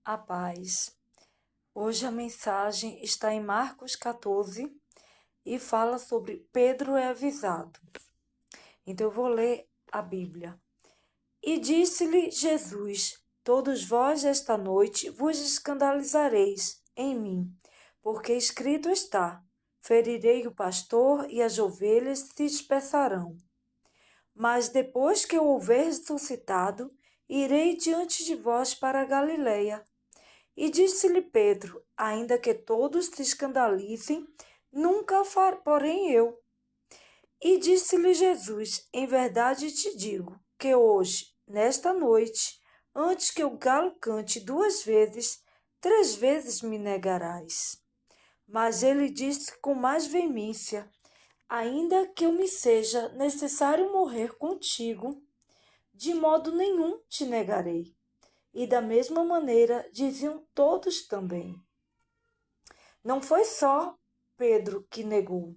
A paz. Hoje a mensagem está em Marcos 14 e fala sobre Pedro é avisado. Então eu vou ler a Bíblia. E disse-lhe Jesus: Todos vós esta noite vos escandalizareis em mim, porque escrito está: Ferirei o pastor e as ovelhas se dispersarão. Mas depois que eu houver ressuscitado, irei diante de vós para a Galileia. E disse-lhe Pedro: Ainda que todos se escandalizem, nunca porém eu. E disse-lhe Jesus: Em verdade te digo que hoje, nesta noite, antes que o galo cante 2 vezes, 3 vezes me negarás. Mas ele disse com mais veemência: Ainda que eu me seja necessário morrer contigo, de modo nenhum te negarei. E da mesma maneira diziam todos também. Não foi só Pedro que negou,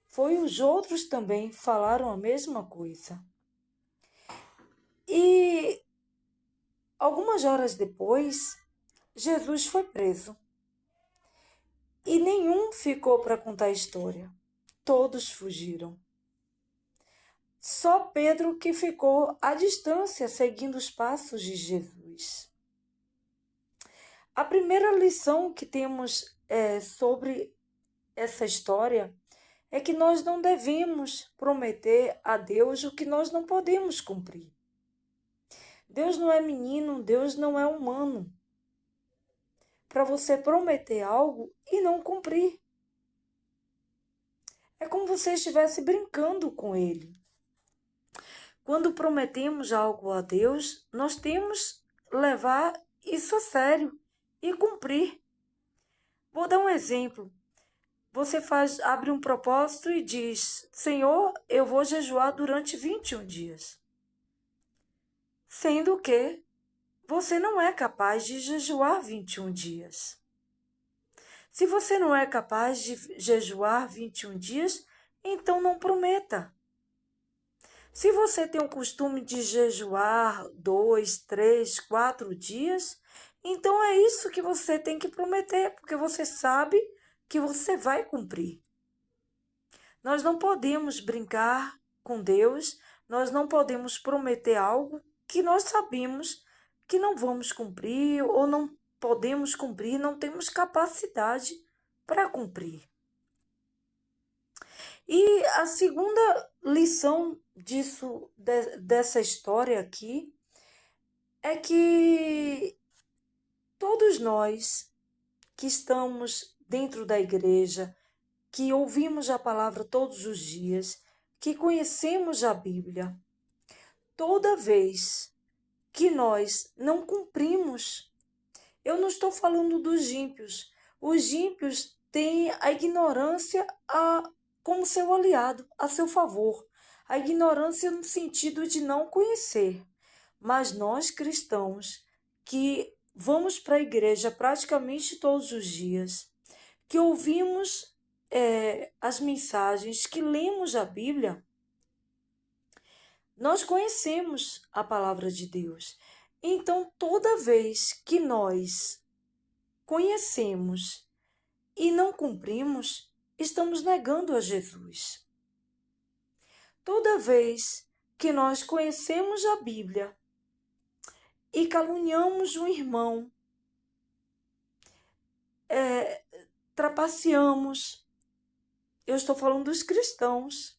foi os outros também falaram a mesma coisa. E algumas horas depois, Jesus foi preso. E nenhum ficou para contar a história. Todos fugiram. Só Pedro que ficou à distância seguindo os passos de Jesus. A primeira lição que temos sobre essa história é que nós não devemos prometer a Deus o que nós não podemos cumprir. Deus não é menino, Deus não é humano para você prometer algo e não cumprir. É como se você estivesse brincando com Ele. Quando prometemos algo a Deus, nós temos que levar isso a sério e cumprir. Vou dar um exemplo. Você abre um propósito e diz: Senhor, eu vou jejuar durante 21 dias. Sendo que você não é capaz de jejuar 21 dias. Se você não é capaz de jejuar 21 dias, então não prometa. Se você tem o costume de jejuar 2, 3, 4 dias, então é isso que você tem que prometer, porque você sabe que você vai cumprir. Nós não podemos brincar com Deus, nós não podemos prometer algo que nós sabemos que não vamos cumprir ou não podemos cumprir, não temos capacidade para cumprir. E a segunda lição dessa história aqui é que todos nós que estamos dentro da igreja, que ouvimos a palavra todos os dias, que conhecemos a Bíblia, toda vez que nós não cumprimos, eu não estou falando dos ímpios. Os ímpios têm a ignorância como seu aliado, a seu favor. A ignorância no sentido de não conhecer. Mas nós cristãos, que vamos para a igreja praticamente todos os dias, que ouvimos as mensagens, que lemos a Bíblia, nós conhecemos a palavra de Deus. Então, toda vez que nós conhecemos e não cumprimos, estamos negando a Jesus. Toda vez que nós conhecemos a Bíblia e caluniamos um irmão, trapaceamos, eu estou falando dos cristãos.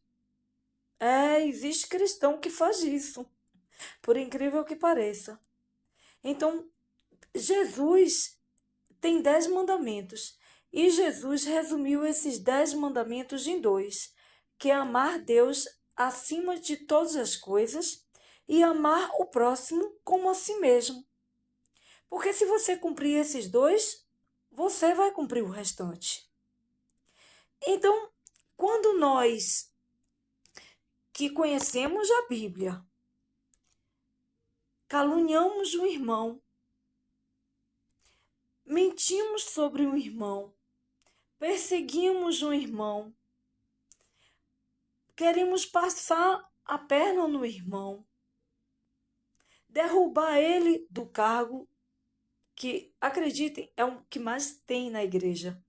Existe cristão que faz isso, por incrível que pareça. Então, Jesus tem 10 mandamentos e Jesus resumiu esses 10 mandamentos em 2, que é amar Deus acima de todas as coisas e amar o próximo como a si mesmo. Porque se você cumprir esses 2, você vai cumprir o restante. Então, quando nós que conhecemos a Bíblia, caluniamos um irmão, mentimos sobre um irmão, perseguimos um irmão, queremos passar a perna no irmão, derrubar ele do cargo que, acreditem, é o que mais tem na igreja.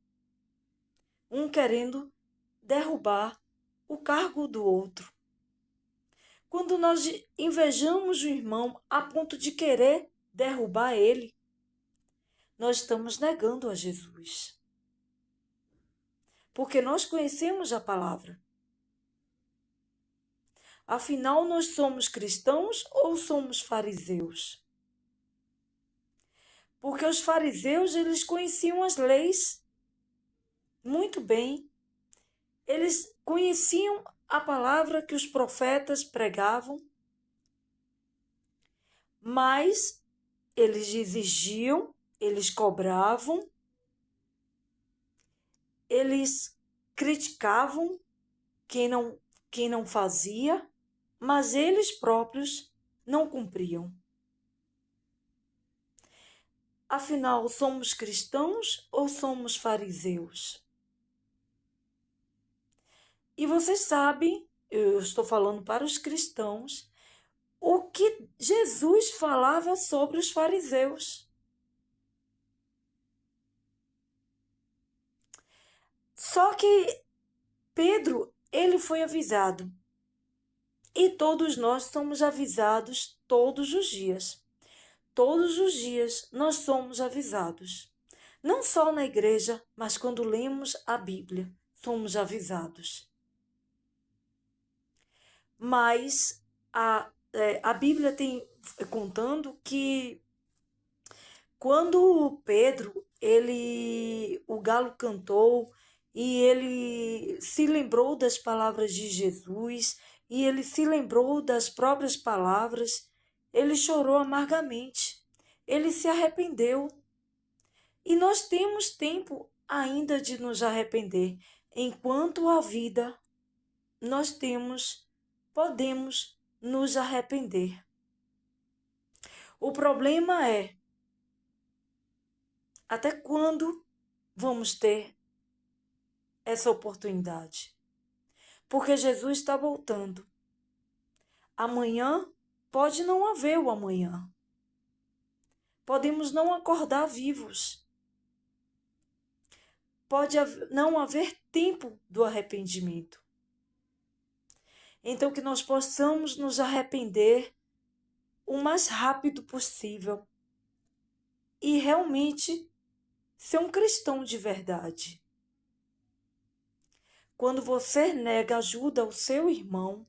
Um querendo derrubar o cargo do outro. Quando nós invejamos o irmão a ponto de querer derrubar ele, nós estamos negando a Jesus. Porque nós conhecemos a palavra. Afinal, nós somos cristãos ou somos fariseus? Porque os fariseus, eles conheciam as leis muito bem. Eles conheciam a palavra que os profetas pregavam, mas eles exigiam, eles cobravam, eles criticavam quem não fazia, mas eles próprios não cumpriam. Afinal, somos cristãos ou somos fariseus? E vocês sabem, eu estou falando para os cristãos, o que Jesus falava sobre os fariseus. Só que Pedro, ele foi avisado. E todos nós somos avisados todos os dias. Todos os dias nós somos avisados. Não só na igreja, mas quando lemos a Bíblia, somos avisados. Mas a Bíblia tem contando que quando Pedro, o galo cantou e ele se lembrou das palavras de Jesus e ele se lembrou das próprias palavras, ele chorou amargamente, ele se arrependeu. E nós temos tempo ainda de nos arrepender. Enquanto há vida, nós podemos nos arrepender. O problema é, até quando vamos ter essa oportunidade? Porque Jesus está voltando. Amanhã pode não haver o amanhã. Podemos não acordar vivos. Pode não haver tempo do arrependimento. Então, que nós possamos nos arrepender o mais rápido possível e realmente ser um cristão de verdade. Quando você nega ajuda ao seu irmão,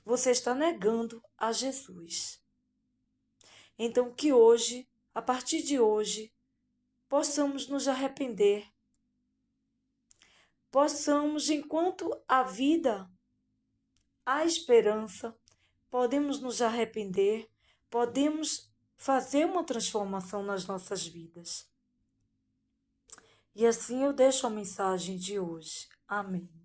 você está negando a Jesus. Então, que hoje, a partir de hoje, possamos nos arrepender. Possamos, enquanto há vida, há esperança, podemos nos arrepender, podemos fazer uma transformação nas nossas vidas. E assim eu deixo a mensagem de hoje. Amém.